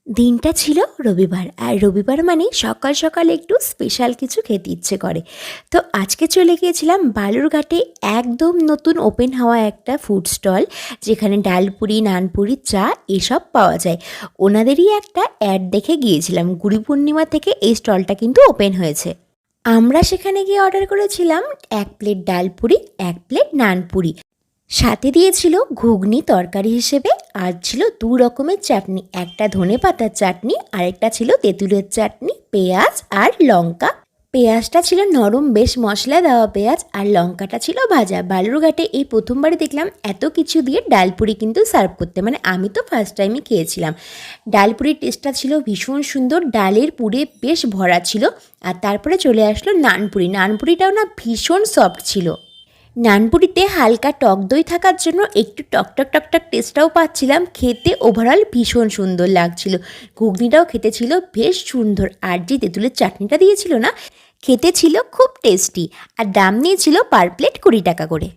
দিনটা ছিল রবিবার, আর রবিবার মানে সকাল সকাল একটু স্পেশাল কিছু খেতে ইচ্ছে করে। তো আজকে চলে গিয়েছিলাম বালুরঘাটে একদম নতুন ওপেন হওয়া একটা ফুড স্টল, যেখানে ডালপুরি, নানপুরি, চা এসব পাওয়া যায়। ওনাদেরই একটা অ্যাড দেখে গিয়েছিলাম। গুরু পূর্ণিমা থেকে এই স্টলটা কিন্তু ওপেন হয়েছে। আমরা সেখানে গিয়ে অর্ডার করেছিলাম 1 প্লেট ডালপুরি, 1 প্লেট নানপুরি, সাথে দিয়েছিল ঘুগনি তরকারি হিসেবে, আর ছিল 2 রকমের চাটনি, একটা ধনেপাতার চাটনি, আরেকটা ছিল তেঁতুলের চাটনি, পেঁয়াজ আর লঙ্কা। পেঁয়াজটা ছিল নরম, বেশ মশলা দেওয়া পেঁয়াজ, আর লঙ্কাটা ছিল ভাজা। বালুরঘাটে এই প্রথমবারই দেখলাম এত কিছু দিয়ে ডালপুরি কিন্তু সার্ভ করতে, মানে আমি তো ফার্স্ট টাইমই খেয়েছিলাম। ডালপুরির টেস্টটা ছিল ভীষণ সুন্দর, ডালের পুরে বেশ ভরা ছিল। আর তারপরে চলে আসলো নানপুরি। নানপুরিটাও না ভীষণ সফট ছিল। নানপুরিতে হালকা টক দই থাকার জন্য একটু টকটক টকটক টেস্টটাও পাচ্ছিলাম। খেতে ওভারঅল ভীষণ সুন্দর লাগছিল। ঘুগনিটাও খেতে ছিল বেশ সুন্দর, আর যে তেঁতুলের চাটনিটা দিয়েছিল না, খেতে ছিল খুব টেস্টি। আর দাম নিয়েছিল পার প্লেট 20 টাকা করে।